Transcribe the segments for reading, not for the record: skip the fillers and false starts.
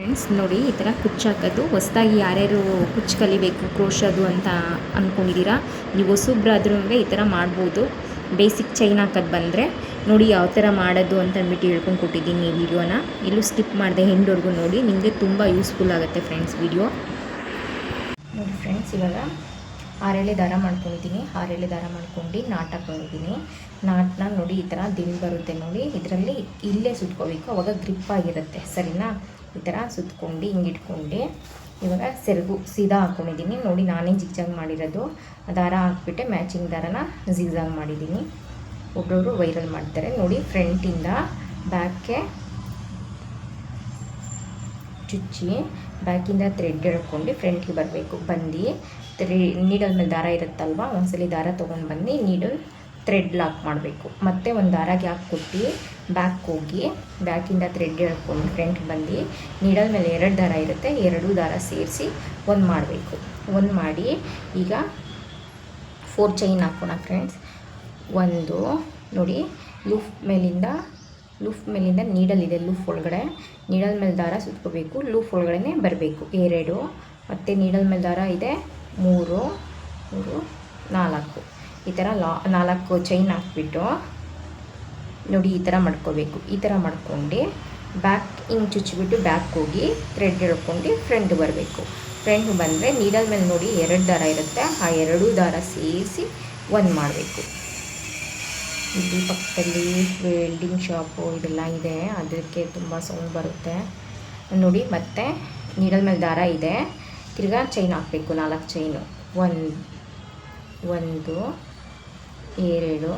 Friends ನೋಡಿ, ಈ ಥರ ಕುಚ್ಚಾಕೋದು ಹೊಸದಾಗಿ ಯಾರ್ಯಾರು ಕುಚ್ಚು ಕಲಿಬೇಕು ಕ್ರೋಶದು ಅಂತ ಅಂದ್ಕೊಂಡಿದ್ದೀರಾ, ನೀವು ಹೊಸಬ್ರಾದ್ರೂ ಈ ಥರ ಮಾಡ್ಬೋದು. ಬೇಸಿಕ್ ಚೈನ್ ಹಾಕೋದು ಬಂದರೆ ನೋಡಿ ಯಾವ ಥರ ಮಾಡೋದು ಅಂತ ಅಂದ್ಬಿಟ್ಟು ಹೇಳ್ಕೊಂಡು ಕೊಟ್ಟಿದ್ದೀನಿ ಈ ವಿಡಿಯೋನ. ಎಲ್ಲೂ ಸ್ಕಿಪ್ ಮಾಡಿದೆ ಎಂಡ್ವರೆಗೂ ನೋಡಿ, ನಿಮಗೆ ತುಂಬ ಯೂಸ್ಫುಲ್ ಆಗುತ್ತೆ ಫ್ರೆಂಡ್ಸ್ ವಿಡಿಯೋ ನೋಡಿ. ಫ್ರೆಂಡ್ಸ್ ಇವಾಗ 6 ಎಳೆ ದಾರ ಮಾಡ್ಕೊಂಡಿದ್ದೀನಿ. 6 ಎಳೆ ದಾರ ಮಾಡ್ಕೊಂಡು ನಾಟ್ ಹಾಕೊಂಡಿದ್ದೀನಿ. ನಾಟನ್ನ ನೋಡಿ ಈ ಥರ ದಿಂಡು ಬರುತ್ತೆ ನೋಡಿ, ಇದರಲ್ಲಿ ಇಲ್ಲೇ ಸುತ್ಕೋಬೇಕು, ಅವಾಗ ಗ್ರಿಪ್ ಆಗಿರುತ್ತೆ. ಸರಿನಾ? ಈ ಥರ ಸುತ್ಕೊಂಡು ಹಿಂಗೆ ಇಟ್ಕೊಂಡು ಇವಾಗ ಸೆರಗು ಸೀದಾ ಹಾಕ್ಕೊಂಡಿದ್ದೀನಿ ನೋಡಿ. ನಾನೇ ಜಿಗ್ಜಾಗ್ ಮಾಡಿರೋದು, ದಾರ ಹಾಕ್ಬಿಟ್ಟೆ ಮ್ಯಾಚಿಂಗ್ ದಾರನ ಜಿಗ್ಜಾಗ್ ಮಾಡಿದ್ದೀನಿ. ಒಬ್ಬೊಬ್ರು ವೈರಲ್ ಮಾಡ್ತಾರೆ ನೋಡಿ. ಫ್ರಂಟಿಂದ ಬ್ಯಾಕ್ಗೆ ಚುಚ್ಚಿ ಬ್ಯಾಕಿಂದ ಥ್ರೆಡ್ ಎಳ್ಕೊಂಡು ಫ್ರಂಟ್ಗೆ ಬರಬೇಕು. ಬಂದು ನೀಡಲ್ ಮೇಲೆ ದಾರ ಇರುತ್ತಲ್ವ, ಒಂದ್ಸಲಿ ದಾರ ತೊಗೊಂಡು ಬಂದು ನೀಡಲ್ ಥ್ರೆಡ್ ಲಾಕ್ ಮಾಡಬೇಕು. ಮತ್ತು ಒಂದು ದಾರ ಗ್ಯಾಪ್ ಕೊಟ್ಟು ಬ್ಯಾಕ್ ಹೋಗಿ ಬ್ಯಾಕಿಂದ ಥ್ರೆಡ್ ಎಳ್ಕೊಂಡು ಫ್ರಂಟ್ಗೆ ಬಂದು ನೀಡಲ್ ಮೇಲೆ 2 ದಾರ ಇರುತ್ತೆ, 2 ದಾರ ಸೇರಿಸಿ ಒಂದು ಮಾಡಬೇಕು. ಒಂದು ಮಾಡಿ ಈಗ 4 ಚೈನ್ ಹಾಕೋಣ ಫ್ರೆಂಡ್ಸ್. ಒಂದು ನೋಡಿ, ಲೂಫ್ ಮೇಲಿಂದ ನೀಡಲ್ ಇದೆ, ಲೂಫ್ ಒಳಗಡೆ ನೀಡಲ್ ಮೇಲೆ ದಾರ ಸುತ್ಕೋಬೇಕು, ಲೂಫ್ ಒಳಗಡೆ ಬರಬೇಕು 2. ಮತ್ತು ನೀಡಲ್ ಮೇಲೆ ದಾರ ಇದೆ 3, 4 ಈ ಥರ 4 ಚೈನ್ ಹಾಕ್ಬಿಟ್ಟು ನೋಡಿ ಈ ಥರ ಮಾಡ್ಕೋಬೇಕು. ಈ ಥರ ಮಾಡ್ಕೊಂಡು ಬ್ಯಾಕ್ ಹಿಂಗೆ ಚುಚ್ಚಿಬಿಟ್ಟು ಬ್ಯಾಕ್ ಹೋಗಿ ಥ್ರೆಡ್ ಎಳ್ಕೊಂಡು ಫ್ರಂಟ್ ಬರಬೇಕು. ಫ್ರಂಟ್ ಬಂದರೆ ನೀಡಲ್ ಮೇಲೆ ನೋಡಿ 2 ದಾರ ಇರುತ್ತೆ, ಆ 2 ದಾರ ಸೇರಿಸಿ ಒಂದು ಮಾಡಬೇಕು. ಇಲ್ಲಿ ಪಕ್ಕದಲ್ಲಿ ವೆಲ್ಡಿಂಗ್ ಶಾಪು ಇದೆಲ್ಲ ಇದೆ, ಅದಕ್ಕೆ ತುಂಬ ಸೌಂಡ್ ಬರುತ್ತೆ ನೋಡಿ. ಮತ್ತು ನೀಡಲ್ ಮೇಲೆ ದಾರ ಇದೆ, ತಿರ್ಗಾ ಚೈನ್ ಹಾಕಬೇಕು. 4 ಚೈನು, 1 2 3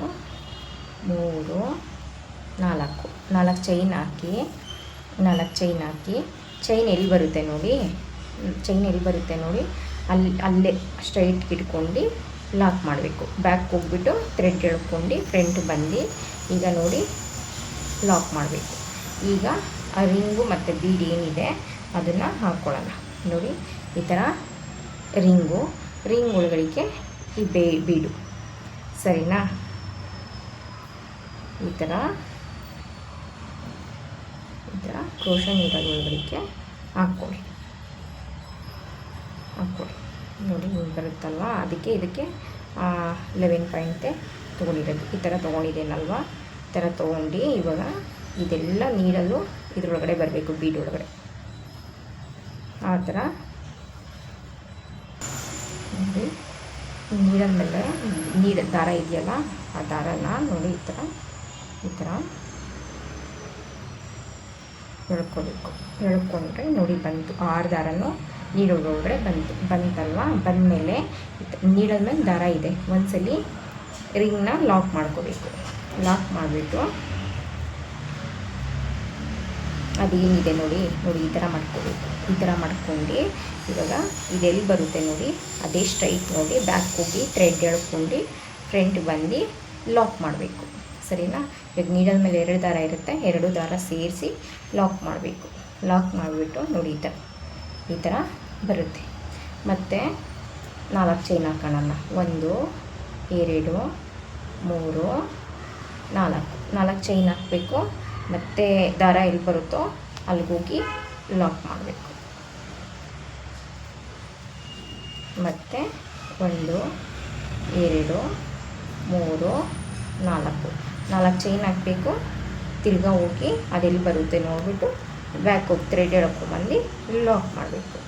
4 ಚೈನ್ ಹಾಕಿ 4 ಚೈನ್ ಹಾಕಿ ಚೈನ್ ಎಲ್ಲಿ ಬರುತ್ತೆ ನೋಡಿ, ಅಲ್ಲೇ ಸ್ಟ್ರೈಟ್ಗೆ ಇಟ್ಕೊಂಡು ಲಾಕ್ ಮಾಡಬೇಕು. ಬ್ಯಾಕ್ ಹೋಗ್ಬಿಟ್ಟು ಥ್ರೆಡ್ ಎಳ್ಕೊಂಡು ಫ್ರಂಟ್ ಬಂದು ಈಗ ನೋಡಿ ಲಾಕ್ ಮಾಡಬೇಕು. ಈಗ ಆ ರಿಂಗು ಮತ್ತು ಬೀಡ್ ಏನಿದೆ ಅದನ್ನು ಹಾಕ್ಕೊಳ್ಳೋಣ ನೋಡಿ. ಈ ಥರ ರಿಂಗ್ ಒಳಗಡೆಗೆ ಈ ಬೀಡು, ಸರಿನಾ? ಈ ಥರ ಕ್ರೋಶೆ ನೀಡಲ್ ಒಳಗಡೆಗೆ ಹಾಕ್ಕೊಳ್ಳಿ ನೋಡಿ. ಹಿಂಗೆ ಬರುತ್ತಲ್ವ, ಇದಕ್ಕೆ 11 ಪಾಯಿಂಟ್ ತೊಗೊಂಡಿರೋದು. ಈ ಥರ ತೊಗೊಂಡಿದ್ದೇನಲ್ವ, ಈ ಥರ ತೊಗೊಂಡು ಇವಾಗ ಇದೆಲ್ಲ ನೀಡಲು ಇದ್ರೊಳಗಡೆ ಬರಬೇಕು, ಬೀಡ್ ಒಳಗಡೆ. ಆ ಥರ ನೋಡಿ, ನೀಡಲ್ ಮೇಲೆ ದಾರ ಇದೆಯಲ್ಲ, ಆ ದಾರನ ನೋಡಿ ಈ ಥರ ಎಳ್ಕೋಬೇಕು. ಎಳ್ಕೊಂಡ್ರೆ ನೋಡಿ ಬಂತು 6 ದಾರನೂ ನೀಡಲ್ ಒಳಗಡೆ ಬಂತಲ್ವ. ಬಂದಮೇಲೆ ನೀಡಲ್ ಮೇಲೆ ದಾರ ಇದೆ, ಒಂದ್ಸಲಿ ರಿಂಗ್ನ ಲಾಕ್ ಮಾಡ್ಕೋಬೇಕು. ಲಾಕ್ ಮಾಡಿಬಿಟ್ಟು ಅದೇನಿದೆ ನೋಡಿ ಈ ಥರ ಮಾಡ್ಕೋಬೇಕು. ಈ ಥರ ಮಾಡ್ಕೊಂಡು ಇವಾಗ ಇದೆಲ್ಲಿ ಬರುತ್ತೆ ನೋಡಿ, ಅದೇ ಸ್ಟ್ರೈಟ್ ನೋಡಿ ಬ್ಯಾಕ್ ಹೋಗಿ ಥ್ರೆಡ್ ಎಳ್ಕೊಂಡು ಫ್ರಂಟ್ ಬಂದು ಲಾಕ್ ಮಾಡಬೇಕು. ಸರಿನಾ? ಇವಾಗ ನೀಡಲ್ ಮೇಲೆ 2 ದಾರ ಇರುತ್ತೆ, 2 ದಾರ ಸೇರಿಸಿ ಲಾಕ್ ಮಾಡಬೇಕು. ಲಾಕ್ ಮಾಡಿಬಿಟ್ಟು ನೋಡಿ ಈ ಥರ ಬರುತ್ತೆ. ಮತ್ತು 4 ಚೈನ್ ಹಾಕೋಣ. 1 2 3 4 ಚೈನ್ ಹಾಕಬೇಕು. ಮತ್ತು ದಾರ ಎಲ್ಲಿ ಬರುತ್ತೋ ಅಲ್ಲಿಗೋಗಿ ಲಾಕ್ ಮಾಡಬೇಕು. ಮತ್ತು 1 2 3 4 ಚೈನ್ ಹಾಕಬೇಕು. ತಿರ್ಗಾ ಹೋಗಿ ಅದೆಲ್ಲಿ ಬರುತ್ತೆ ನೋಡಿಬಿಟ್ಟು ಬ್ಯಾಕ್ ಹೋಗಿ ಥ್ರೆಡ್ ಎಳ್ಕೊಂಡ್ಬಂದು ಲಾಕ್ ಮಾಡಬೇಕು.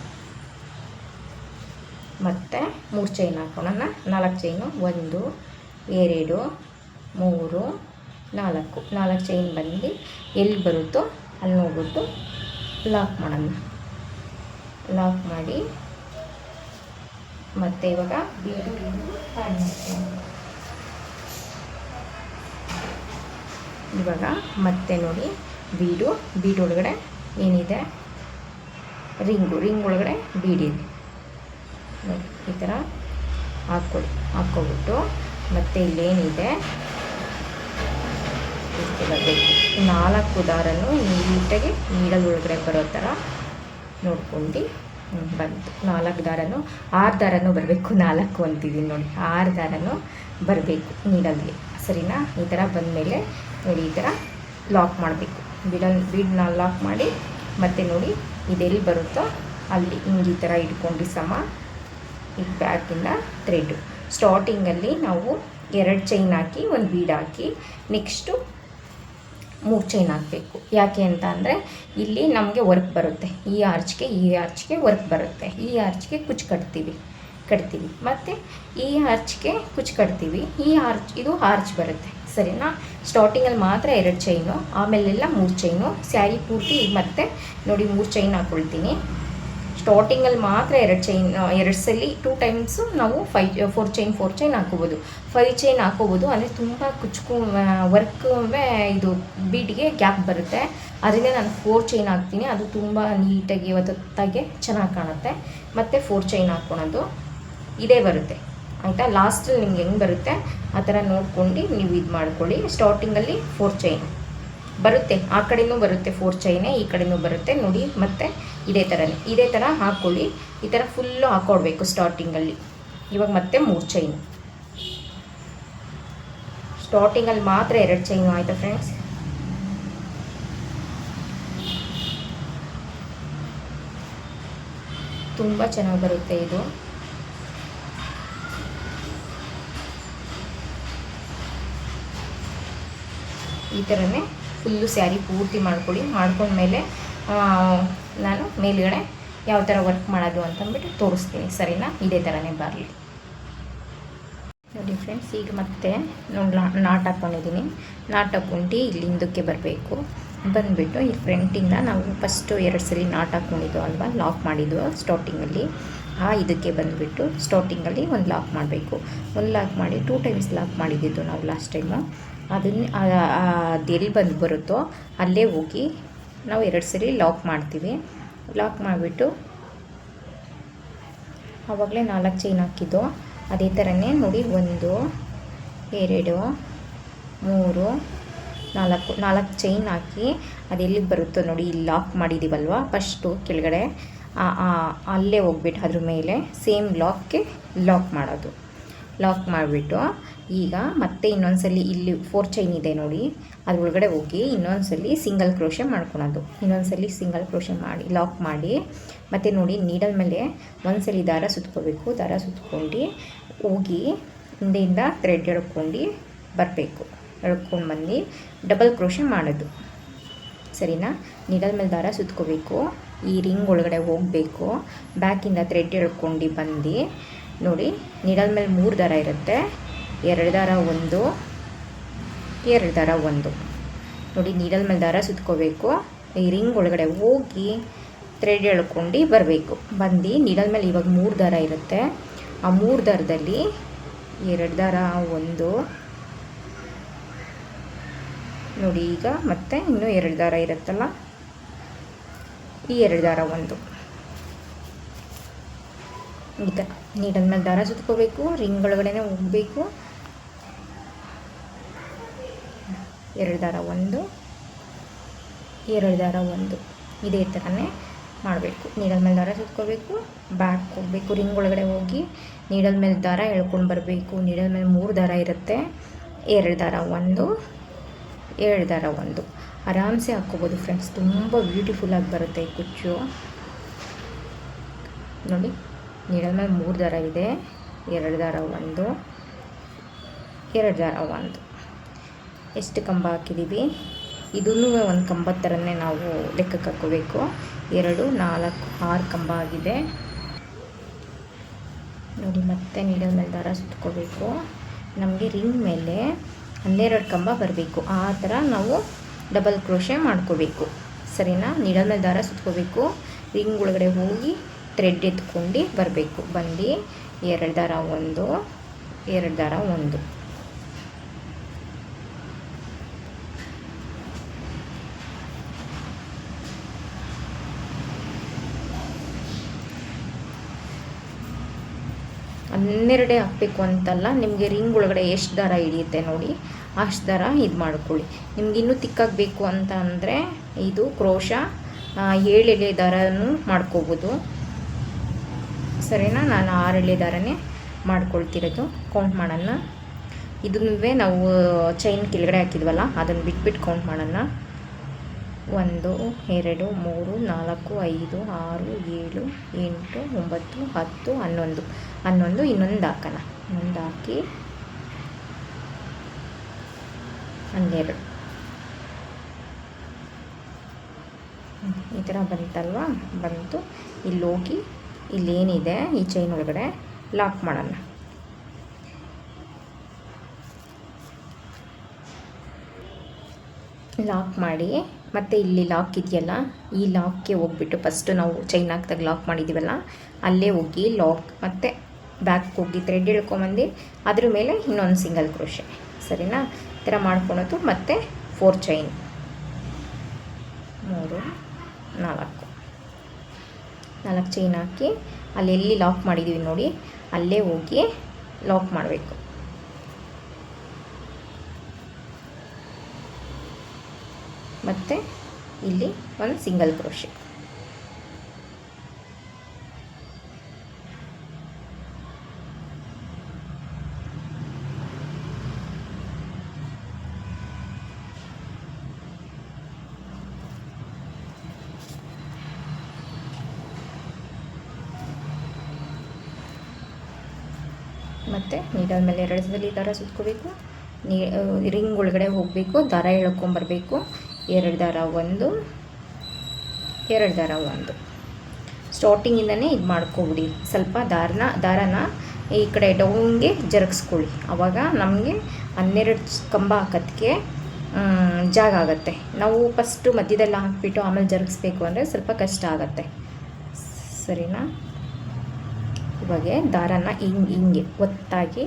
ಮತ್ತು 3 ಚೈನ್ ಹಾಕೋಣ. 4 ಚೈನು 1 2 3 4 ಚೈನ್ ಬಂದು ಎಲ್ಲಿ ಬರುತ್ತೋ ಅಲ್ಲಿ ನೋಡ್ಬಿಟ್ಟು ಲಾಕ್ ಮಾಡೋಣ. ಲಾಕ್ ಮಾಡಿ ಮತ್ತು ಇವಾಗ ಬೀಡು ಇವಾಗ ಮತ್ತೆ ನೋಡಿ ಬೀಡ್ ಒಳಗಡೆ ಏನಿದೆ, ರಿಂಗ್ ಒಳಗಡೆ ಬೀಡಿದೆ ನೋಡಿ. ಈ ಥರ ಹಾಕ್ಕೊಬಿಟ್ಟು ಮತ್ತು ಇಲ್ಲೇನಿದೆ ಇದಕ್ಕೆ ಬರಬೇಕು. 4 ದಾರನೂ ನೀಟಾಗಿ ನೀಡಲ್ ಒಳಗಡೆ ಬರೋ ಥರ ನೋಡ್ಕೊಂಡು ಬಂತು. 4 ದಾರನೂ 6 ದಾರನೂ ಬರಬೇಕು. 4 ಅಂತಿದ್ದೀನಿ ನೋಡಿ, 6 ದಾರನೂ ಬರಬೇಕು ನೀಡಲ್ಗೆ. ಸರಿನಾ? ಈ ಥರ ಬಂದಮೇಲೆ ನೋಡಿ ಈ ಥರ ಲಾಕ್ ಮಾಡಬೇಕು. ಬೀಡನ್ನ ಲಾಕ್ ಮಾಡಿ ಮತ್ತು ನೋಡಿ ಇದೆಲ್ಲಿ ಬರುತ್ತೋ ಅಲ್ಲಿ ಹಿಂಗೆ ಈ ಥರ ಇಟ್ಕೊಂಡು ಸಮ ಈ ಬ್ಯಾಕಿಂದ ಥ್ರೆಡ್ಡು ಸ್ಟಾರ್ಟಿಂಗಲ್ಲಿ ನಾವು 2 ಚೈನ್ ಹಾಕಿ ಒಂದು ಬೀಡ್ ಹಾಕಿ ನೆಕ್ಸ್ಟು 3 ಚೈನ್ ಹಾಕಬೇಕು. ಯಾಕೆ ಅಂತ ಅಂದರೆ ಇಲ್ಲಿ ನಮಗೆ ವರ್ಕ್ ಬರುತ್ತೆ, ಈ ಆರ್ಚ್ಗೆ ವರ್ಕ್ ಬರುತ್ತೆ. ಈ ಆರ್ಚ್ಗೆ ಕುಚ್ಚು ಕಟ್ತೀವಿ ಮತ್ತು ಈ ಆರ್ಚ್ಗೆ ಕುಚ್ಚು ಕಟ್ತೀವಿ. ಇದು ಆರ್ಚ್ ಬರುತ್ತೆ ಸರಿನಾ. ಸ್ಟಾರ್ಟಿಂಗಲ್ಲಿ ಮಾತ್ರ 2 ಚೈನು, ಆಮೇಲೆಲ್ಲ 3 ಚೈನು. ಸ್ಯಾರಿ ಪೂರ್ತಿ ಮತ್ತೆ ನೋಡಿ 3 ಚೈನ್ ಹಾಕ್ಕೊಳ್ತೀನಿ. ಸ್ಟಾರ್ಟಿಂಗಲ್ಲಿ ಮಾತ್ರ 2 ಚೈನ್, 2 ಸಲ 2 ಟೈಮ್ಸು ನಾವು 4 ಚೈನ್ ಹಾಕೋಬೋದು. 5 ಚೈನ್ ಹಾಕೋಬೋದು. ಅಂದರೆ ತುಂಬ ವರ್ಕ್ ಇದು ಬೀಟಿಗೆ ಗ್ಯಾಪ್ ಬರುತ್ತೆ. ಅದರಿಂದ ನಾನು 4 ಚೈನ್ ಹಾಕ್ತೀನಿ. ಅದು ತುಂಬ ನೀಟಾಗಿ ಒತ್ತೊತ್ತಾಗೆ ಚೆನ್ನಾಗಿ ಕಾಣುತ್ತೆ. ಮತ್ತು 4 ಚೈನ್ ಹಾಕ್ಕೊಳೋದು ಇದೇ ಬರುತ್ತೆ ಆಯಿತಾ. ಲಾಸ್ಟಲ್ಲಿ ನಿಮ್ಗೆ ಹೆಂಗೆ ಬರುತ್ತೆ ಆ ಥರ ನೋಡ್ಕೊಂಡು ನೀವು ಇದು ಮಾಡ್ಕೊಳ್ಳಿ. ಸ್ಟಾರ್ಟಿಂಗಲ್ಲಿ 4 ಚೈನ್ ಬರುತ್ತೆ, ಆ ಕಡೆಯೂ ಬರುತ್ತೆ 4 ಚೈನೇ, ಈ ಕಡೆಯೂ ಬರುತ್ತೆ ನೋಡಿ. ಮತ್ತು ಇದೇ ಥರ ಹಾಕ್ಕೊಳ್ಳಿ. ಈ ಥರ ಫುಲ್ಲು ಹಾಕ್ಕೊಡ್ಬೇಕು ಸ್ಟಾರ್ಟಿಂಗಲ್ಲಿ. ಇವಾಗ ಮತ್ತೆ 3 ಚೈನು, ಸ್ಟಾರ್ಟಿಂಗಲ್ಲಿ ಮಾತ್ರ 2 ಚೈನು ಆಯಿತಾ ಫ್ರೆಂಡ್ಸ್. ತುಂಬ ಚೆನ್ನಾಗಿ ಬರುತ್ತೆ ಇದು. ಈ ಥರನೇ ಫುಲ್ಲು ಸ್ಯಾರಿ ಪೂರ್ತಿ ಮಾಡ್ಕೊಳ್ಳಿ. ಮಾಡ್ಕೊಂಡ್ಮೇಲೆ ನಾನು ಮೇಲ್ಗಡೆ ಯಾವ ಥರ ವರ್ಕ್ ಮಾಡೋದು ಅಂತಂದ್ಬಿಟ್ಟು ತೋರಿಸ್ತೀನಿ ಸರಿನಾ. ಇದೇ ಥರನೇ ಬರಲಿ ನೋಡಿ ಫ್ರೆಂಡ್ಸ್. ಈಗ ಮತ್ತೆ ನಾಟ್ ಹಾಕ್ಕೊಂಡಿದ್ದೀನಿ. ನಾಟ್ ಹಾಕ್ಕೊಂಡು ಇಲ್ಲಿ ಹಿಂದಕ್ಕೆ ಬರಬೇಕು. ಬಂದುಬಿಟ್ಟು ಈ ಫ್ರಂಟಿಂದ ನಾವು ಫಸ್ಟು 2 ಸಲ ನಾಟ್ ಹಾಕ್ಕೊಂಡಿದ್ದು ಅಲ್ವಾ, ಲಾಕ್ ಮಾಡಿದ್ದು ಸ್ಟಾರ್ಟಿಂಗಲ್ಲಿ. ಇದಕ್ಕೆ ಬಂದುಬಿಟ್ಟು ಸ್ಟಾರ್ಟಿಂಗಲ್ಲಿ ಒಂದು ಲಾಕ್ ಮಾಡಬೇಕು. ಒಂದು ಲಾಕ್ ಮಾಡಿ 2 ಟೈಮ್ಸ್ ಲಾಕ್ ಮಾಡಿದ್ದು ನಾವು ಲಾಸ್ಟ್ ಟೈಮು. ಅದನ್ನು ಅದೆಲ್ಲಿ ಬರುತ್ತೋ ಅಲ್ಲೇ ಹೋಗಿ ನಾವು 2 ಸರಿ ಲಾಕ್ ಮಾಡ್ತೀವಿ. ಲಾಕ್ ಮಾಡಿಬಿಟ್ಟು ಆವಾಗಲೇ 4 ಚೈನ್ ಹಾಕಿದ್ದು. ಅದೇ ಥರನೇ ನೋಡಿ 1 2 3 4 ಚೈನ್ ಹಾಕಿ ಅದೆಲ್ಲಿಗೆ ಬರುತ್ತೋ ನೋಡಿ, ಇಲ್ಲಿ ಲಾಕ್ ಮಾಡಿದ್ದೀವಲ್ವ ಫಸ್ಟು ಕೆಳಗಡೆ, ಅಲ್ಲೇ ಹೋಗ್ಬಿಟ್ಟು ಅದ್ರ ಮೇಲೆ ಸೇಮ್ ಲಾಕ್ ಮಾಡೋದು. ಲಾಕ್ ಮಾಡಿಬಿಟ್ಟು ಈಗ ಮತ್ತೆ ಇನ್ನೊಂದ್ಸಲಿ ಇಲ್ಲಿ 4 ಚೈನ್ ಇದೆ ನೋಡಿ, ಅದ್ರೊಳಗಡೆ ಹೋಗಿ ಇನ್ನೊಂದ್ಸಲಿ ಸಿಂಗಲ್ ಕ್ರೋಶೆ ಮಾಡ್ಕೊಳೋದು. ಇನ್ನೊಂದ್ಸಲಿ ಸಿಂಗಲ್ ಕ್ರೋಶೆ ಮಾಡಿ ಲಾಕ್ ಮಾಡಿ ಮತ್ತು ನೋಡಿ ನೀಡಲ್ ಮೇಲೆ ಒಂದ್ಸಲಿ ದಾರ ಸುತ್ಕೋಬೇಕು. ದಾರ ಸುತ್ಕೊಂಡು ಹೋಗಿ ಹಿಂದೆಯಿಂದ ಥ್ರೆಡ್ ಎಳ್ಕೊಂಡು ಬರಬೇಕು. ಎಳ್ಕೊಂಡು ಬಂದು ಡಬಲ್ ಕ್ರೋಶೆ ಮಾಡೋದು ಸರಿನಾ. ನೀಡಲ್ ಮೇಲೆ ದಾರ ಸುತ್ಕೋಬೇಕು, ಈ ರಿಂಗ್ ಒಳಗಡೆ ಹೋಗಬೇಕು. ಬ್ಯಾಕಿಂದ ಥ್ರೆಡ್ ಎಳ್ಕೊಂಡು ಬಂದು ನೋಡಿ, ನೀಡಲ್ ಮೇಲೆ 3 ದಾರ ಇರುತ್ತೆ. 2 ದಾರ 1 2 ದಾರ 1 ನೋಡಿ. ನೀಡಲ್ ಮೇಲೆ ದಾರ ಸುತ್ಕೋಬೇಕು, ಈ ರಿಂಗ್ ಒಳಗಡೆ ಹೋಗಿ ಥ್ರೆಡ್ ಎಳ್ಕೊಂಡು ಬರಬೇಕು. ಬಂದು ನೀಡಲ್ ಮೇಲೆ ಇವಾಗ 3 ದಾರ ಇರುತ್ತೆ. ಆ 3 ದಾರದಲ್ಲಿ 2 ದಾರ 1 ನೋಡಿ. ಈಗ ಮತ್ತೆ ಇನ್ನೂ 2 ದಾರ ಇರುತ್ತಲ್ಲ, ಈ 2 ದಾರ 1 ಈ ಥರ ನೀಡಲ್ ಮೇಲೆ ದಾರ ಸುತ್ಕೋಬೇಕು, ರಿಂಗ್ ಒಳಗಡೆ ಹೋಗಬೇಕು. 2 ದಾರ 1 2 ದಾರ 1 ಇದೇ ಥರನೇ ಮಾಡಬೇಕು. ನೀಡಲ್ ಮೇಲೆ ದಾರ ಸುತ್ಕೋಬೇಕು, ಬ್ಯಾಕ್ ಹೋಗಬೇಕು, ರಿಂಗ್ ಒಳಗಡೆ ಹೋಗಿ ನೀಡಲ್ ಮೇಲೆ ದಾರ ಎಳ್ಕೊಂಡು ಬರಬೇಕು. ನೀಡಲ್ ಮೇಲೆ 3 ದಾರ ಇರುತ್ತೆ. 2 ದಾರ 1 2 ದಾರ 1 ಆರಾಮ್ಸೆ ಹಾಕ್ಕೋಬೋದು ಫ್ರೆಂಡ್ಸ್. ತುಂಬ ಬ್ಯೂಟಿಫುಲ್ಲಾಗಿ ಬರುತ್ತೆ ಈ ಕುಚ್ಚು ನೋಡಿ. ನೀಡಲ್ ಮೇಲೆ 3 ದಾರ ಇದೆ, 2 ದಾರ 1 2 ದಾರ 1 ಎಷ್ಟು ಕಂಬ ಹಾಕಿದ್ದೀವಿ. ಇದನ್ನೂ ಒಂದು ಕಂಬದ ಥರನೇ ನಾವು ಲೆಕ್ಕಕ್ಕೆ ಹಾಕ್ಕೋಬೇಕು. 2 4 6 ಕಂಬ ಆಗಿದೆ ನೋಡಿ. ಮತ್ತೆ ನೀಡಲ್ ಮೇಲೆ ದಾರ ಸುತ್ಕೋಬೇಕು. ನಮಗೆ ರಿಂಗ್ ಮೇಲೆ 12 ಕಂಬ ಬರಬೇಕು. ಆ ಥರ ನಾವು ಡಬಲ್ ಕ್ರೋಶೆ ಮಾಡ್ಕೋಬೇಕು ಸರಿನಾ. ನೀಡಲ್ ಮೇಲೆ ದಾರ ಸುತ್ಕೋಬೇಕು, ರಿಂಗ್ ಒಳಗಡೆ ಹೋಗಿ ಥ್ರೆಡ್ ಎತ್ಕೊಂಡು ಬರಬೇಕು. ಬಂದು 2 ದಾರ 1 2 ದಾರ 1 12 ಹಾಕಬೇಕು ಅಂತಲ್ಲ, ನಿಮಗೆ ರಿಂಗ್ ಒಳಗಡೆ ಎಷ್ಟು ದಾರ ಹಿಡಿಯುತ್ತೆ ನೋಡಿ ಅಷ್ಟು ದಾರ ಇದು ಮಾಡ್ಕೊಳ್ಳಿ. ನಿಮ್ಗೆ ಇನ್ನೂ ತಿಕ್ಕಾಗಬೇಕು ಅಂತ ಅಂದರೆ ಇದು ಕ್ರೋಶ 7 ಎಳೆ ದಾರನೂ ಮಾಡ್ಕೋಬೋದು ಸರಿನಾ. ನಾನು 6 ಎಳೆ ದಾರನೇ ಮಾಡ್ಕೊಳ್ತಿರೋದು. ಕೌಂಟ್ ಮಾಡೋಣ. ಇದನ್ನೂ ನಾವು ಚೈನ್ ಕೆಳಗಡೆ ಹಾಕಿದ್ವಲ್ಲ ಅದನ್ನು ಬಿಟ್ಬಿಟ್ಟು ಕೌಂಟ್ ಮಾಡೋಣ. 1 2 3 4 5 6 7 8 9 10 11 ಇನ್ನೊಂದು ಹಾಕೋಣ. ಇನ್ನೊಂದು ಹಾಕಿ 12 ಈ ಥರ ಬಂತಲ್ವಾ. ಬಂತು. ಇಲ್ಲಿ ಹೋಗಿ ಇಲ್ಲೇನಿದೆ ಈ ಚೈನ್ ಒಳಗಡೆ ಲಾಕ್ ಮಾಡೋಣ. ಲಾಕ್ ಮಾಡಿ ಮತ್ತು ಇಲ್ಲಿ ಲಾಕ್ ಇದೆಯಲ್ಲ, ಈ ಲಾಕ್ಗೆ ಹೋಗ್ಬಿಟ್ಟು ಫಸ್ಟು ನಾವು ಚೈನ್ ಹಾಕ್ದಾಗ ಲಾಕ್ ಮಾಡಿದ್ದೀವಲ್ಲ ಅಲ್ಲೇ ಹೋಗಿ ಲಾಕ್ ಮತ್ತು ಬ್ಯಾಕ್ ಹೋಗಿ ಥ್ರೆಡ್ ಹಿಡ್ಕೊಂಬಂದು ಅದ್ರ ಮೇಲೆ ಇನ್ನೊಂದು ಸಿಂಗಲ್ ಕ್ರೋಶೆ. ಸರಿನಾ? ಈ ಥರ ಮಾಡ್ಕೊಳೋದು. ಮತ್ತು 4 ಚೈನ್ 3 4 ಚೈನ್ ಹಾಕಿ ಅಲ್ಲೆಲ್ಲಿ ಲಾಕ್ ಮಾಡಿದ್ದೀವಿ ನೋಡಿ ಅಲ್ಲೇ ಹೋಗಿ ಲಾಕ್ ಮಾಡಬೇಕು. ಮತ್ತು ಇಲ್ಲಿ ಒಂದು ಸಿಂಗಲ್ ಕ್ರೋಶೆ. ಮತ್ತು ನೀಡಲ್ ಮೇಲೆ 2 ಸಲ ದಾರ ಸುತ್ಕೋಬೇಕು. ರಿಂಗ್ ಒಳಗಡೆ ಹೋಗಬೇಕು, ದಾರ ಎಳ್ಕೊಂಬರಬೇಕು. 2 ದಾರ 1 2 ದಾರ 1 ಸ್ಟಾರ್ಟಿಂಗಿಂದನೇ ಇದು ಮಾಡ್ಕೊಬಿಡಿ. ಸ್ವಲ್ಪ ದಾರನ ಈ ಕಡೆ ಡೌನ್ಗೆ ಜರುಗಿಸ್ಕೊಳ್ಳಿ. ಆವಾಗ ನಮಗೆ 12 ಕಂಬ ಹಾಕೋದಕ್ಕೆ ಜಾಗ ಆಗುತ್ತೆ. ನಾವು ಫಸ್ಟು ಮಧ್ಯದಲ್ಲಿ ಹಾಕ್ಬಿಟ್ಟು ಆಮೇಲೆ ಜರುಗಿಸ್ಬೇಕು ಅಂದರೆ ಸ್ವಲ್ಪ ಕಷ್ಟ ಆಗುತ್ತೆ. ಸರಿನಾ? ಇವಾಗ ದಾರನ ಹಿಂಗೆ ಒತ್ತಾಗಿ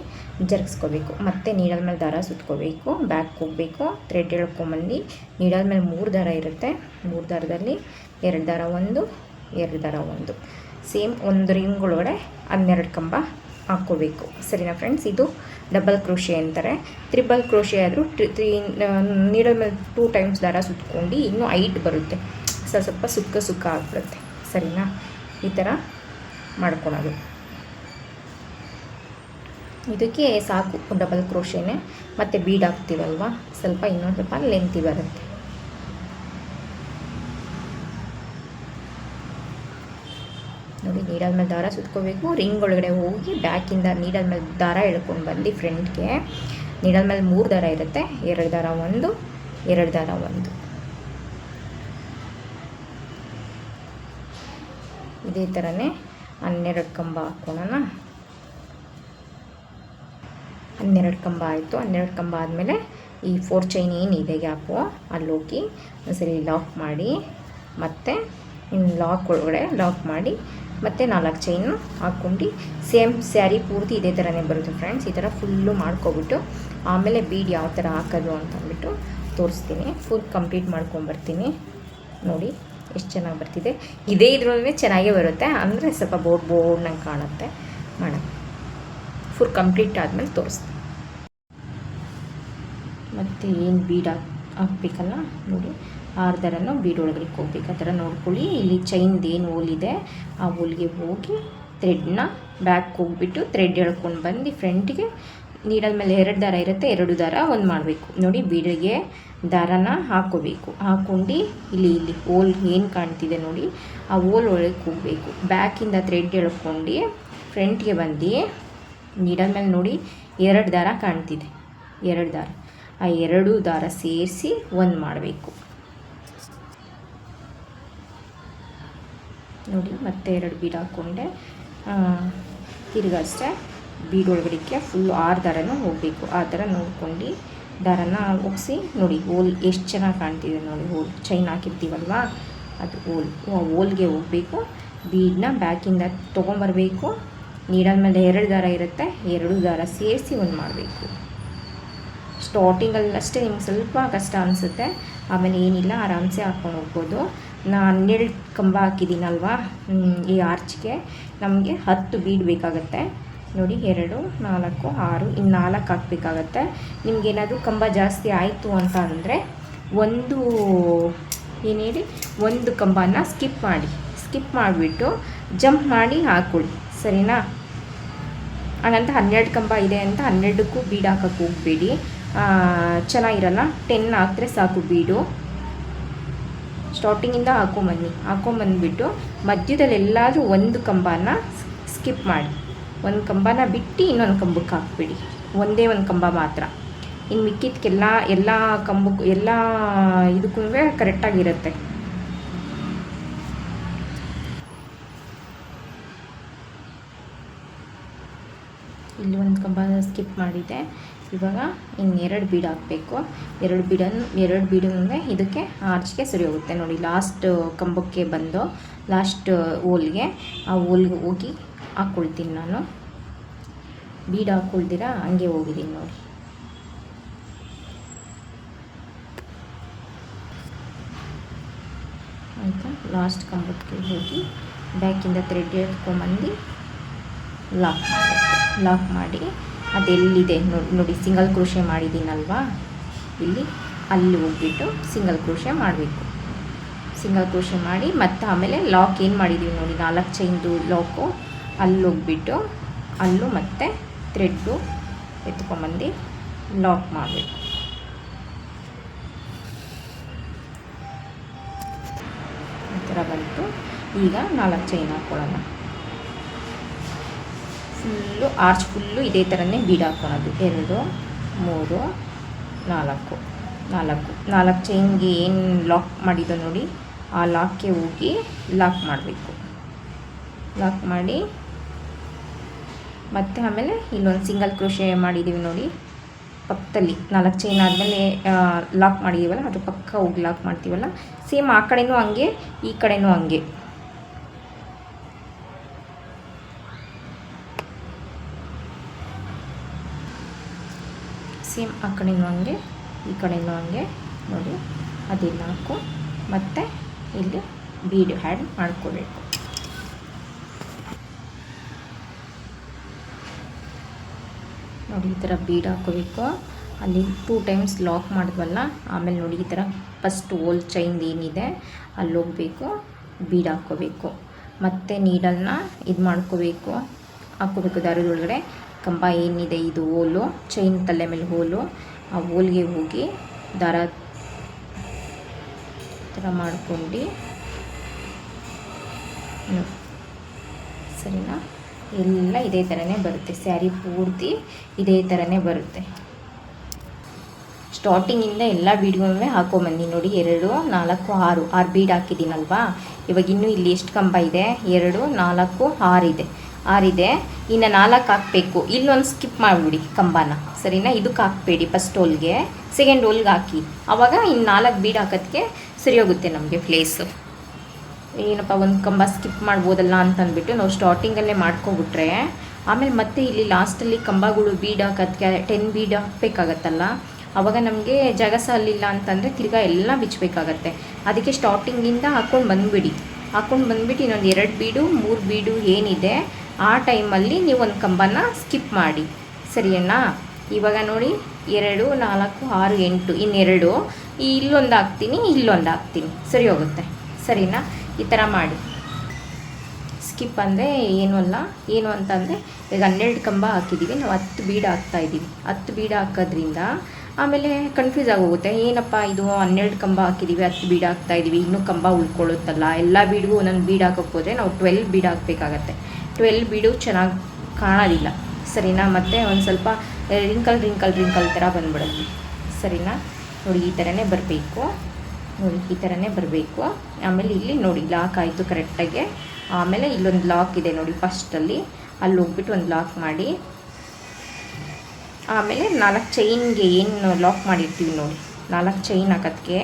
ಜರುಗಿಸ್ಕೋಬೇಕು. ಮತ್ತು ನೀಡಲ್ ಮೇಲೆ ದಾರ ಸುತ್ಕೋಬೇಕು, ಬ್ಯಾಕ್ ಹೋಗಬೇಕು, ಥ್ರೆಡ್ ಎಳ್ಕೊಂಬಂದು ನೀಡಲ್ ಮೇಲೆ 3 ದಾರ ಇರುತ್ತೆ. 3 ದಾರದಲ್ಲಿ 2 ದಾರ 1 2 ದಾರ 1 ಸೇಮ್ ಒಂದು ರಿಂಗ್ ಒಳಗಡೆ 12 ಕಂಬ ಹಾಕ್ಕೋಬೇಕು. ಸರಿನಾ ಫ್ರೆಂಡ್ಸ್? ಇದು ಡಬಲ್ ಕ್ರೋಶೆ ಅಂತಾರೆ. ತ್ರಿಬಲ್ ಕ್ರೋಶೆ ಆದರೂ ನೀಡಲ್ ಮೇಲೆ 2 ಟೈಮ್ಸ್ ದಾರ ಸುತ್ಕೊಂಡು ಇನ್ನೂ ಹೈಟ್ ಬರುತ್ತೆ, ಸ್ವಲ್ಪ ಸುಕ್ಕ ಆಗ್ಬಿಡುತ್ತೆ. ಸರಿನಾ? ಈ ಥರ ಮಾಡ್ಕೊಳೋದು. ಇದಕ್ಕೆ ಸಾಕು ಡಬಲ್ ಕ್ರೋಶೆನೇ. ಮತ್ತು ಬೀಡ್ ಹಾಕ್ತೀವಲ್ವ, ಸ್ವಲ್ಪ ಇನ್ನೊಂದು ಸ್ವಲ್ಪ ಲೆಂತಿ ಬರುತ್ತೆ. ನೋಡಿ, ನೀಡಲ್ ಮೇಲೆ ದಾರ ಸುತ್ಕೋಬೇಕು, ರಿಂಗ್ ಒಳಗಡೆ ಹೋಗಿ ಬ್ಯಾಕಿಂದ ನೀಡಲ್ ಮೇಲೆ ದಾರ ಎಳ್ಕೊಂಡು ಬಂದು ಫ್ರಂಟ್ಗೆ ನೀಡಲ್ ಮೇಲೆ 3 ದಾರ ಇರುತ್ತೆ. 2 ದಾರ 1 2 ದಾರ 1 ಇದೇ ಥರನೇ 12 ಕಂಬ ಹಾಕ್ಕೊಳ್ಳೋಣ. 12 ಕಂಬ ಆಯಿತು. 12 ಕಂಬ ಆದಮೇಲೆ ಈ 4 ಚೈನ್ ಏನಿದೆ ಗ್ಯಾಪು ಅಲ್ಲೋಗಿ ಒಂದ್ಸರಿ ಲಾಕ್ ಮಾಡಿ, ಮತ್ತು ಲಾಕ್ ಒಳಗಡೆ ಲಾಕ್ ಮಾಡಿ ಮತ್ತು 4 ಚೈನು ಹಾಕ್ಕೊಂಡು ಸೇಮ್ ಸ್ಯಾರಿ ಪೂರ್ತಿ ಇದೇ ಥರನೇ ಬರುತ್ತೆ ಫ್ರೆಂಡ್ಸ್. ಈ ಥರ ಫುಲ್ಲು ಮಾಡ್ಕೊಬಿಟ್ಟು ಆಮೇಲೆ ಬೀಡ್ ಯಾವ ಥರ ಹಾಕೋದು ಅಂತ ಅಂದ್ಬಿಟ್ಟು ತೋರಿಸ್ತೀನಿ. ಫುಲ್ ಕಂಪ್ಲೀಟ್ ಮಾಡ್ಕೊಂಬರ್ತೀನಿ. ನೋಡಿ ಎಷ್ಟು ಚೆನ್ನಾಗಿ ಬರ್ತಿದೆ. ಇದೇ ಇದ್ರಲ್ಲೇ ಚೆನ್ನಾಗೇ ಬರುತ್ತೆ, ಅಂದರೆ ಸ್ವಲ್ಪ ಬೋರ್ಡ್ನಂಗೆ ಕಾಣುತ್ತೆ. ಮಾಡೋಣ, ಫುಲ್ ಕಂಪ್ಲೀಟ್ ಆದಮೇಲೆ ತೋರಿಸ್ತೀನಿ. ಮತ್ತು ಏನು ಬೀಡ್ ಹಾಕ್ಬೇಕಲ್ಲ ನೋಡಿ, 6 ದಾರನೂ ಬೀಡ್ ಒಳಗಡೆ ಹೋಗ್ಬೇಕು. ಆ ಥರ ನೋಡ್ಕೊಳ್ಳಿ. ಇಲ್ಲಿ ಚೈನ್ದು ಏನು ಹೋಲಿದೆ ಆ ಹೋಲ್ಗೆ ಹೋಗಿ ಥ್ರೆಡ್ನ ಬ್ಯಾಕ್ ಹೋಗ್ಬಿಟ್ಟು ಥ್ರೆಡ್ ಎಳ್ಕೊಂಡು ಬಂದು ಫ್ರಂಟಿಗೆ ನೀಡಲ್ ಮೇಲೆ 2 ದಾರ ಇರುತ್ತೆ, 2 ದಾರ 1 ಮಾಡಬೇಕು. ನೋಡಿ, ಬೀಡಿಗೆ ದಾರನ ಹಾಕ್ಕೋಬೇಕು. ಹಾಕ್ಕೊಂಡು ಇಲ್ಲಿ ಹೋಲ್ ಏನು ಕಾಣ್ತಿದೆ ನೋಡಿ, ಆ ಹೋಲ್ ಒಳಗೆ ಹೋಗಬೇಕು. ಬ್ಯಾಕಿಂದ ಥ್ರೆಡ್ ಎಳ್ಕೊಂಡು ಫ್ರಂಟ್ಗೆ ಬಂದು ನೀಡಲ್ ಮೇಲೆ ನೋಡಿ 2 ದಾರ ಕಾಣ್ತಿದೆ, 2 ದಾರ, ಆ 2 ದಾರ ಸೇರಿಸಿ 1 ಮಾಡಬೇಕು. ನೋಡಿ, ಮತ್ತೆ 2 ಬೀಡ್ ಹಾಕ್ಕೊಂಡೆ. ತಿರ್ಗಷ್ಟೇ ಬೀಡ್ ಒಳಗಡೆಗೆ ಫುಲ್ಲು 6 ದಾರನೂ ಹೋಗಬೇಕು. ಆ ಥರ ನೋಡ್ಕೊಂಡು ದಾರನ ಹೋಗಿಸಿ ನೋಡಿ, ಹೋಲ್ ಎಷ್ಟು ಚೆನ್ನಾಗಿ ಕಾಣ್ತಿದೆ ನೋಡಿ. ಹೋಲ್ ಚೈನ್ ಹಾಕಿರ್ತೀವಲ್ವ ಅದು ಹೋಲ್ಗೆ ಹೋಗಬೇಕು. ಬೀಡನ್ನ ಬ್ಯಾಕಿಂದ ತೊಗೊಂಬರಬೇಕು. ನೀಡಲ್ ಮೇಲೆ 2 ದಾರ ಇರುತ್ತೆ, 2 ದಾರ ಸೇರಿಸಿ 1 ಮಾಡಬೇಕು. ಸ್ಟಾರ್ಟಿಂಗಲ್ಲಿ ಅಷ್ಟೇ ನಿಮ್ಗೆ ಸ್ವಲ್ಪ ಕಷ್ಟ ಅನಿಸುತ್ತೆ, ಆಮೇಲೆ ಏನಿಲ್ಲ, ಆರಾಮ್ಸೆ ಹಾಕ್ಕೊಂಡು ಹೋಗ್ಬೋದು. ನಾನು 12 ಕಂಬ ಹಾಕಿದ್ದೀನಲ್ವ ಈ ಆರ್ಚ್ಗೆ, ನಮಗೆ 10 ಬೀಡ್ ಬೇಕಾಗುತ್ತೆ. ನೋಡಿ, 2 4 6 ಇನ್ನು 4 ಹಾಕಬೇಕಾಗತ್ತೆ. ನಿಮಗೇನಾದರೂ ಕಂಬ ಜಾಸ್ತಿ ಆಯಿತು ಅಂತ ಅಂದರೆ ಒಂದು ಕಂಬನ ಸ್ಕಿಪ್ ಮಾಡಿಬಿಟ್ಟು ಜಂಪ್ ಮಾಡಿ ಹಾಕ್ಕೊಳ್ಳಿ. ಸರಿನಾ? ಹಾಗಂತ 12 ಕಂಬ ಇದೆ ಅಂತ 12ಕ್ಕೂ ಬೀಡ್ ಹಾಕೋಕ್ಕೆ ಹೋಗಬೇಡಿ, ಚೆನ್ನಾಗಿರಲ್ಲ. 10 ಹಾಕಿದ್ರೆ ಸಾಕು ಬೀಡು. ಸ್ಟಾರ್ಟಿಂಗಿಂದ ಹಾಕೊಂಬಂದ್ಬಿಟ್ಟು ಮಧ್ಯದಲ್ಲಿ ಎಲ್ಲಾದರೂ ಒಂದು ಕಂಬನ ಸ್ಕಿಪ್ ಮಾಡಿ, ಒಂದು ಕಂಬನ ಬಿಟ್ಟು ಇನ್ನೊಂದು ಕಂಬಕ್ಕೆ ಹಾಕ್ಬಿಡಿ, ಒಂದೇ ಒಂದು ಕಂಬ ಮಾತ್ರ. ಇನ್ನು ಮಿಕ್ಕಿದ್ಕೆಲ್ಲ ಎಲ್ಲ ಕಂಬಕ್ಕೂ ಎಲ್ಲ ಇದಕ್ಕೂ ಕರೆಕ್ಟಾಗಿರುತ್ತೆ. ಇಲ್ಲಿ ಒಂದು ಕಂಬ ಸ್ಕಿಪ್ ಮಾಡಿದೆ. ಇವಾಗ ಇನ್ನು 2 ಬೀಡ್ ಹಾಕಬೇಕು. 2 ಬೀಡನ್ನು ಇದಕ್ಕೆ ಆರ್ಚ್ಗೆ ಸರಿ ಹೋಗುತ್ತೆ ನೋಡಿ. ಲಾಸ್ಟ್ ಕಂಬಕ್ಕೆ ಬಂದು ಲಾಸ್ಟ್ ಹೋಲ್ಗೆ ಹೋಗಿ ಹಾಕ್ಕೊಳ್ತೀನಿ ನಾನು. ಬೀಡ್ ಹಾಕ್ಕೊಳ್ತೀರಾ ಹಂಗೆ ಹೋಗಿದ್ದೀನಿ ನೋಡಿ. ಆಯಿತಾ, ಲಾಸ್ಟ್ ಕಂಬಕ್ಕೆ ಹೋಗಿ ಬ್ಯಾಕಿಂದ ಥ್ರೆಡ್ ಎತ್ಕೊಂಬಂದು ಲಾಕ್ ಮಾಡಿ ಅದೆಲ್ಲಿದೆ ನೋಡಿ ಸಿಂಗಲ್ ಕ್ರೋಶೆ ಮಾಡಿದ್ದೀನಲ್ವಾ, ಇಲ್ಲಿ ಅಲ್ಲಿ ಹೋಗ್ಬಿಟ್ಟು ಸಿಂಗಲ್ ಕ್ರೋಶೆ ಮಾಡಬೇಕು. ಸಿಂಗಲ್ ಕ್ರೋಶೆ ಮಾಡಿ ಮತ್ತು ಆಮೇಲೆ ಲಾಕ್ ಏನು ಮಾಡಿದ್ದೀವಿ ನೋಡಿ 4 ಚೈನ್ದು ಲಾಕು, ಅಲ್ಲಿ ಹೋಗ್ಬಿಟ್ಟು ಅಲ್ಲೂ ಮತ್ತೆ ಥ್ರೆಡ್ಡು ಎತ್ಕೊಂಬಂದು ಲಾಕ್ ಮಾಡಬೇಕು. ಈ ಥರ ಬಂತು. ಈಗ 4 ಚೈನ್ ಹಾಕ್ಕೊಳ್ಳೋಣ. ಫುಲ್ಲು ಆರ್ಚ್ ಫುಲ್ಲು ಇದೇ ಥರನೇ ಬೀಡ್ ಹಾಕ್ಕೊಳೋದು. 2 3 4 ಚೈನ್ಗೆ ಏನು ಲಾಕ್ ಮಾಡಿದ್ದೋ ನೋಡಿ, ಆ ಲಾಕ್ಗೆ ಹೋಗಿ ಲಾಕ್ ಮಾಡಬೇಕು. ಲಾಕ್ ಮಾಡಿ ಮತ್ತು ಆಮೇಲೆ ಇಲ್ಲೊಂದು ಸಿಂಗಲ್ ಕ್ರೋಶೆ ಮಾಡಿದ್ದೀವಿ ನೋಡಿ ಪಕ್ಕದಲ್ಲಿ. 4 ಚೈನ್ ಆದಮೇಲೆ ಲಾಕ್ ಮಾಡಿದ್ದೀವಲ್ಲ ಅದ್ರ ಪಕ್ಕ ಹೋಗಿ ಲಾಕ್ ಮಾಡ್ತೀವಲ್ಲ, ಸೇಮ್ ಆ ಕಡೆನೂ ಹಂಗೆ ಈ ಕಡೆನೂ ಹಂಗೆ. ಸೇಮ್ ಆ ಕಡೆನೂ ಹಂಗೆ ಈ ಕಡೆನೂ ಹಂಗೆ ನೋಡಿ. ಅದೇ ನಾಲ್ಕು ಮತ್ತು ಇಲ್ಲಿ ಬೀಡ್ ಆ್ಯಡ್ ಮಾಡ್ಕೋಬೇಕು. ನೋಡಿ ಈ ಥರ ಬೀಡ್ ಹಾಕೋಬೇಕು. ಅಲ್ಲಿ 2 ಟೈಮ್ಸ್ ಲಾಕ್ ಮಾಡಿದ್ವಲ್ಲ, ಆಮೇಲೆ ನೋಡಿ ಈ ಥರ ಫಸ್ಟ್ ಹೋಲ್ ಚೈನ್ ಏನಿದೆ ಅಲ್ಲಿ ಹೋಗಬೇಕು, ಬೀಡ್ ಹಾಕ್ಕೋಬೇಕು. ಮತ್ತು ನೀಡಲ್ನ ಇದು ಮಾಡ್ಕೋಬೇಕು, ಹಾಕ್ಕೋಬೇಕು ದಾರದೊಳಗಡೆ. ಕಂಬ ಏನಿದೆ ಇದು ಹೋಲು, ಚೈನ್ ತಲೆ ಮೇಲೆ ಹೋಲು, ಆ ಹೋಲ್ಗೆ ಹೋಗಿ ದಾರ ಥರ ಮಾಡ್ಕೊಂಡು ಸರಿನಾ. ಎಲ್ಲ ಇದೇ ಥರನೇ ಬರುತ್ತೆ, ಸ್ಯಾರಿ ಪೂರ್ತಿ ಇದೇ ಥರನೇ ಬರುತ್ತೆ. ಸ್ಟಾರ್ಟಿಂಗಿಂದ ಎಲ್ಲ ಬೀಡ್ಗಳನ್ನೂ ಹಾಕೊಂಬಂದು ನೋಡಿ. 2 4 6 ಬೀಡ್ ಹಾಕಿದ್ದೀನಲ್ವಾ. ಇವಾಗ ಇನ್ನೂ ಇಲ್ಲಿ ಎಷ್ಟು ಕಂಬ ಇದೆ? 2 4 6 ಇದೆ. ಇನ್ನು 4 ಹಾಕಬೇಕು. ಇಲ್ಲೊಂದು ಸ್ಕಿಪ್ ಮಾಡಿಬಿಡಿ ಕಂಬನ, ಸರಿನಾ. ಇದಕ್ಕೆ ಹಾಕಬೇಡಿ, ಫಸ್ಟ್ ಹೋಲ್ಗೆ ಸೆಕೆಂಡ್ ಹೋಲ್ಗೆ ಹಾಕಿ. ಆವಾಗ ಇನ್ನು 4 ಬೀಡ್ ಹಾಕೋದಕ್ಕೆ ಸರಿ ಹೋಗುತ್ತೆ ನಮಗೆ ಪ್ಲೇಸು. ಏನಪ್ಪ ಒಂದು ಕಂಬ ಸ್ಕಿಪ್ ಮಾಡ್ಬೋದಲ್ಲ ಅಂತಂದ್ಬಿಟ್ಟು ನಾವು ಸ್ಟಾರ್ಟಿಂಗಲ್ಲೇ ಮಾಡ್ಕೊಬಿಟ್ರೆ ಆಮೇಲೆ ಮತ್ತೆ ಇಲ್ಲಿ ಲಾಸ್ಟಲ್ಲಿ ಕಂಬಗಳು ಬೀಡ್ ಹಾಕೋದಕ್ಕೆ 10 ಬೀಡ್ ಹಾಕಬೇಕಾಗತ್ತಲ್ಲ, ಆವಾಗ ನಮಗೆ ಜಾಗ ಸಾಲಿಲ್ಲ ಅಂತಂದರೆ ತಿರ್ಗಾ ಎಲ್ಲ ಬಿಚ್ಚಬೇಕಾಗತ್ತೆ. ಅದಕ್ಕೆ ಸ್ಟಾರ್ಟಿಂಗಿಂದ ಹಾಕ್ಕೊಂಡು ಬಂದುಬಿಟ್ಟು ಇನ್ನೊಂದು 2 ಬೀಡು 3 ಬೀಡು ಏನಿದೆ ಆ ಟೈಮಲ್ಲಿ ನೀವು ಒಂದು ಕಂಬನ ಸ್ಕಿಪ್ ಮಾಡಿ, ಸರಿಯಣ್ಣ. ಇವಾಗ ನೋಡಿ 2 4 6 8 ಇನ್ನೆರಡು ಇಲ್ಲೊಂದು ಹಾಕ್ತೀನಿ, ಸರಿ ಹೋಗುತ್ತೆ, ಸರಿನಾ. ಈ ಥರ ಮಾಡಿ. ಸ್ಕಿಪ್ ಅಂದರೆ ಏನು ಅಂತಂದರೆ ಈಗ 12 ಕಂಬ ಹಾಕಿದ್ದೀವಿ, ನಾವು 10 ಬೀಡ್ ಹಾಕ್ತಾಯಿದ್ದೀವಿ. 10 ಬೀಡ್ ಹಾಕೋದ್ರಿಂದ ಆಮೇಲೆ ಕನ್ಫ್ಯೂಸ್ ಆಗೋಗುತ್ತೆ. ಏನಪ್ಪ ಇದು 12 ಕಂಬ ಹಾಕಿದ್ದೀವಿ, 10 ಬೀಡ್ ಹಾಕ್ತಾಯಿದ್ದೀವಿ, ಇನ್ನೂ ಕಂಬ ಉಳ್ಕೊಳ್ಳುತ್ತಲ್ಲ. ಎಲ್ಲ ಬೀಡ್ಗೂ ಒಂದೊಂದು ಬೀಡ್ ಹಾಕೋಕ್ಕೆ ಹೋದರೆ ನಾವು 12 ಬೀಡ್ ಹಾಕಬೇಕಾಗತ್ತೆ. 12 ಬೀಡು ಚೆನ್ನಾಗಿ ಕಾಣೋದಿಲ್ಲ, ಸರಿನಾ. ಮತ್ತು ಒಂದು ಸ್ವಲ್ಪ ರಿಂಕಲ್ ಥರ ಬಂದ್ಬಿಡುತ್ತೆ, ಸರಿನಾ. ನೋಡಿ ಈ ಥರನೇ ಬರಬೇಕು. ಆಮೇಲೆ ಇಲ್ಲಿ ನೋಡಿ ಲಾಕ್ ಆಯಿತು ಕರೆಕ್ಟಾಗಿ. ಆಮೇಲೆ ಇಲ್ಲೊಂದು ಲಾಕ್ ಇದೆ ನೋಡಿ ಫಸ್ಟಲ್ಲಿ, ಅಲ್ಲಿ ಹೋಗ್ಬಿಟ್ಟು ಒಂದು ಲಾಕ್ ಮಾಡಿ. ಆಮೇಲೆ 4 ಚೈನ್ಗೆ ಏನು ಲಾಕ್ ಮಾಡಿರ್ತೀವಿ ನೋಡಿ, 4 ಚೈನ್ ಹಾಕೋದಕ್ಕೆ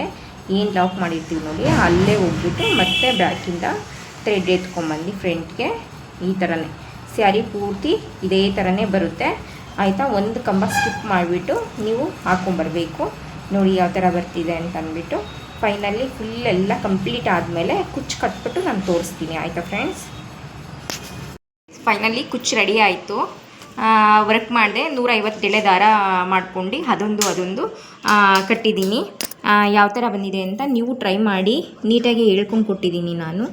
ಏನು ಲಾಕ್ ಮಾಡಿರ್ತೀವಿ ನೋಡಿ, ಅಲ್ಲೇ ಹೋಗ್ಬಿಟ್ಟು ಮತ್ತೆ ಬ್ಯಾಕಿಂದ ಥ್ರೆಡ್ ಎತ್ಕೊಂಬಂದು ಫ್ರಂಟ್ಗೆ ಈ ಥರನೇ ಸ್ಯಾರಿ ಪೂರ್ತಿ ಇದೇ ಥರನೇ ಬರುತ್ತೆ, ಆಯಿತಾ. ಒಂದು ಕಂಬ ಸ್ಕಿಪ್ ಮಾಡಿಬಿಟ್ಟು ನೀವು ಹಾಕ್ಕೊಂಬರ್ಬೇಕು. ನೋಡಿ ಯಾವ ಥರ ಬರ್ತಿದೆ ಅಂತ ಅಂದ್ಬಿಟ್ಟು ಫೈನಲಿ ಫುಲ್ ಎಲ್ಲ ಕಂಪ್ಲೀಟ್ ಆದಮೇಲೆ ಕುಚ್ಚು ಕಟ್ಬಿಟ್ಟು ನಾನು ತೋರಿಸ್ತೀನಿ, ಆಯಿತಾ ಫ್ರೆಂಡ್ಸ್. ಫೈನಲಿ ಕುಚ್ಚು ರೆಡಿ ಆಯಿತು. ವರ್ಕ್ ಮಾಡಿದೆ, 150 ಎಳೆ ದಾರ ಮಾಡ್ಕೊಂಡು ಅದೊಂದು ಕಟ್ಟಿದ್ದೀನಿ. ಯಾವ ಥರ ಬಂದಿದೆ ಅಂತ ನೀವು ಟ್ರೈ ಮಾಡಿ, ನೀಟಾಗಿ ಹೇಳ್ಕೊಂಡು ಕೊಟ್ಟಿದ್ದೀನಿ ನಾನು.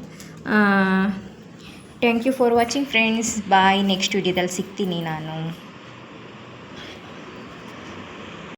Thank you for watching friends. Bye. Next ವಿಡಿಯೋದಲ್ಲಿ ಸಿಗ್ತೀನಿ ನಾನು.